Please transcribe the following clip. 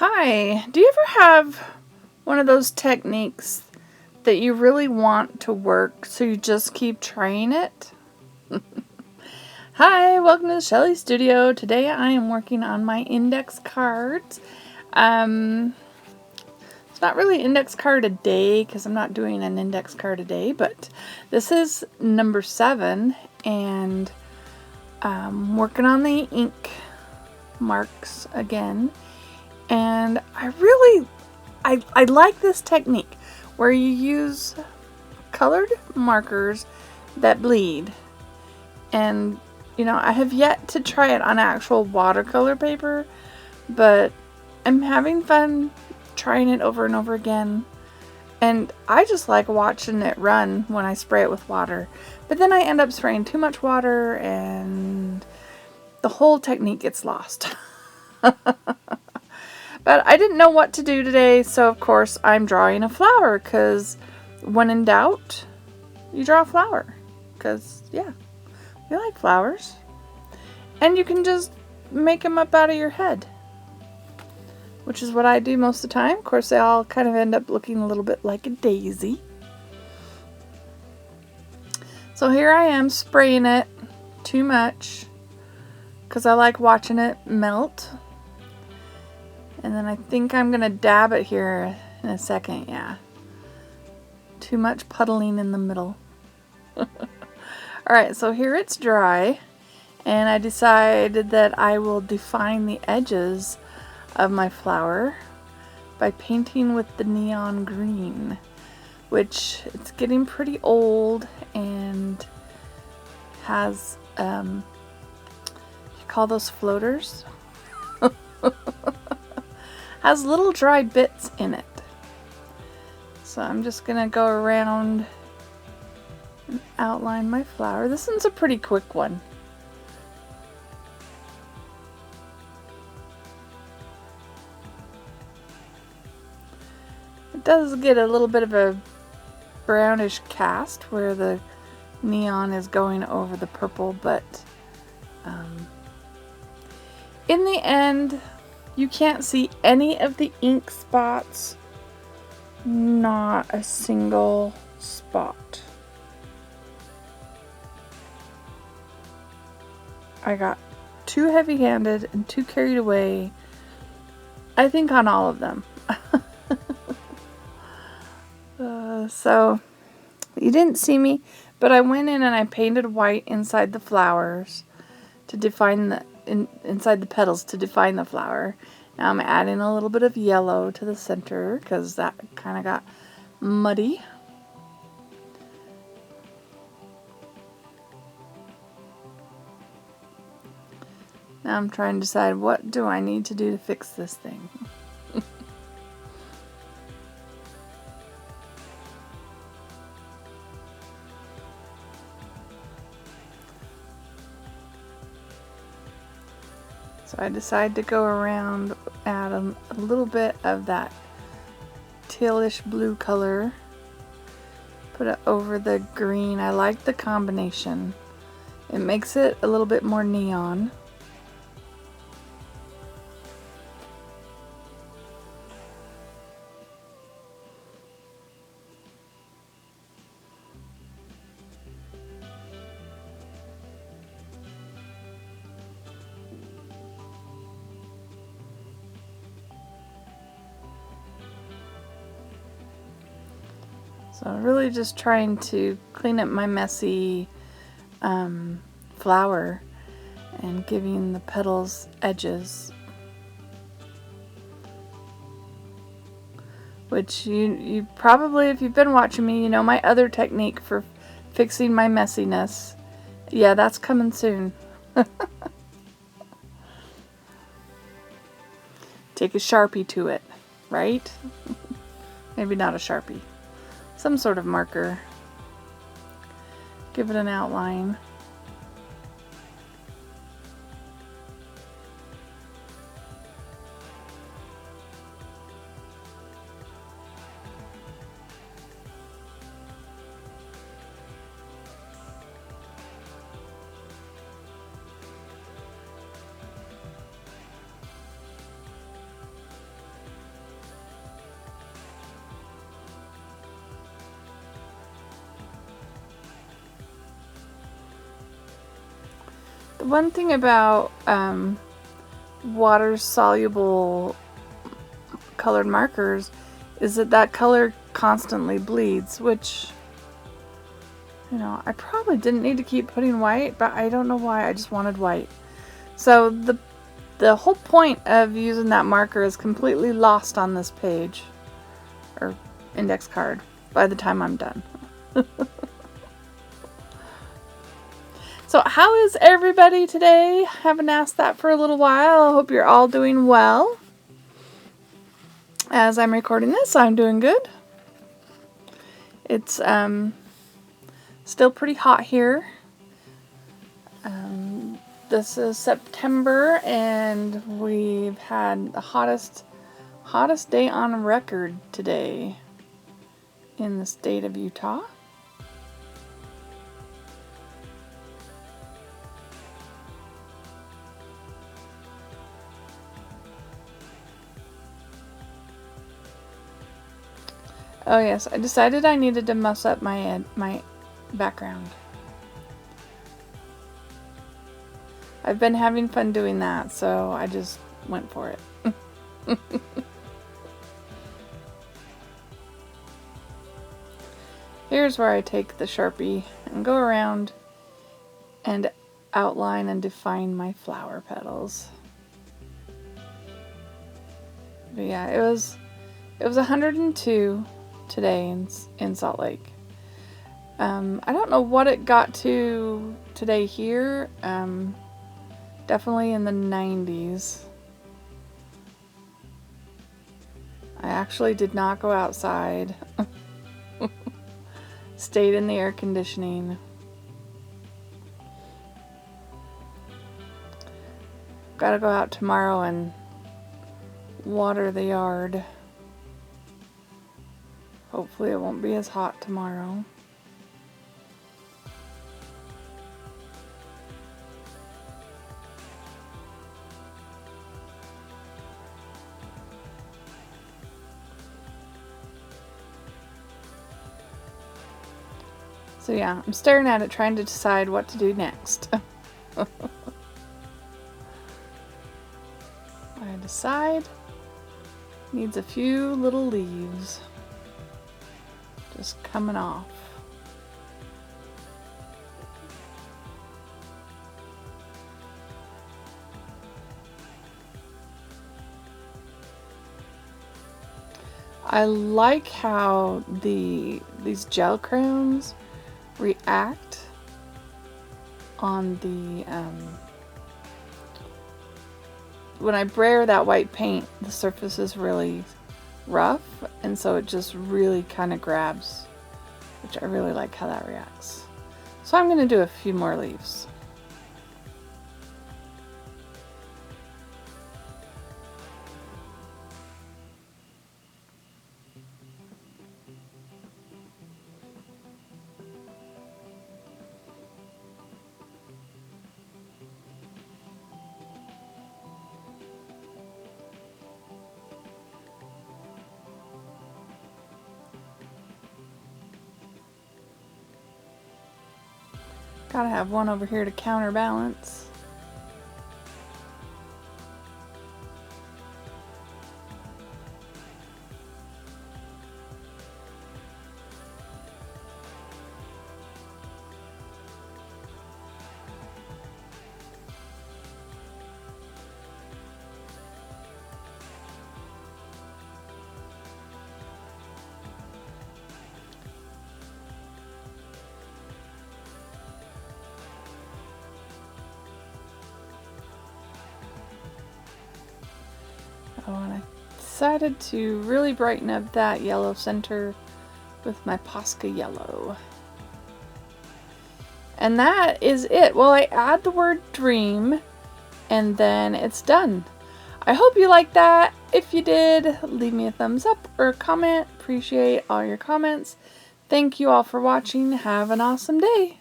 Hi, do you ever have one of those techniques that you really want to work so you just keep trying it? Hi, welcome to the Shelly Studio. Today I am working on my index cards. It's not really index card a day because I'm not doing an index card a day, but this is number 7 and I'm working on the ink marks again. And I like this technique where you use colored markers that bleed. And, I have yet to try it on actual watercolor paper, but I'm having fun trying it over and over again. And I just like watching it run when I spray it with water. But then I end up spraying too much water and the whole technique gets lost. But I didn't know what to do today, so of course I'm drawing a flower, because when in doubt, you draw a flower. Because, yeah, we like flowers. And you can just make them up out of your head, which is what I do most of the time. Of course, they all kind of end up looking a little bit like a daisy. So here I am spraying it too much, because I like watching it melt. And then I think I'm going to dab it here in a second, yeah. Too much puddling in the middle. Alright, so here it's dry. And I decided that I will define the edges of my flower by painting with the neon green. Which, it's getting pretty old and has, you call those floaters? Has little dry bits in it. So I'm just gonna go around and outline my flower. This one's a pretty quick one. It does get a little bit of a brownish cast where the neon is going over the purple, but in the end, you can't see any of the ink spots. Not a single spot. I got too heavy-handed and too carried away, I think, on all of them. So, you didn't see me, but I went in and I painted white inside the flowers to define the inside the petals to define the flower. Now I'm adding a little bit of yellow to the center because that kind of got muddy. Now I'm trying to decide, what do I need to do to fix this thing? So I decided to go around, add a little bit of that tealish blue color. Put it over the green. I like the combination. It makes it a little bit more neon. So I'm really just trying to clean up my messy flower and giving the petals edges. Which you probably, if you've been watching me, you know my other technique for fixing my messiness. Yeah, that's coming soon. Take a Sharpie to it, right? Maybe not a Sharpie. Some sort of marker. Give it an outline. The one thing about water-soluble colored markers is that color constantly bleeds, which, you know, I probably didn't need to keep putting white, but I don't know why. I just wanted white. So the whole point of using that marker is completely lost on this page, or index card, by the time I'm done. So how is everybody today? Haven't asked that for a little while. I hope you're all doing well. As I'm recording this, I'm doing good. It's still pretty hot here. This is September, and we've had the hottest day on record today in the state of Utah. Oh yes, I decided I needed to muss up my background. I've been having fun doing that, so I just went for it. Here's where I take the Sharpie and go around and outline and define my flower petals. But yeah, it was 102 today in Salt Lake. I don't know what it got to today here. Definitely in the 90s. I actually did not go outside. Stayed in the air conditioning. Gotta go out tomorrow and water the yard. Hopefully it won't be as hot tomorrow. So yeah, I'm staring at it trying to decide what to do next. I decide needs a few little leaves just coming off. I like how these gel crayons react on the when I brayer that white paint, the surface is really rough, and so it just really kind of grabs, which I really like how that reacts. So I'm going to do a few more leaves. Gotta have one over here to counterbalance. Oh, and I decided to really brighten up that yellow center with my Posca yellow. And that is it. Well, I add the word dream and then it's done. I hope you liked that. If you did, leave me a thumbs up or a comment. Appreciate all your comments. Thank you all for watching. Have an awesome day.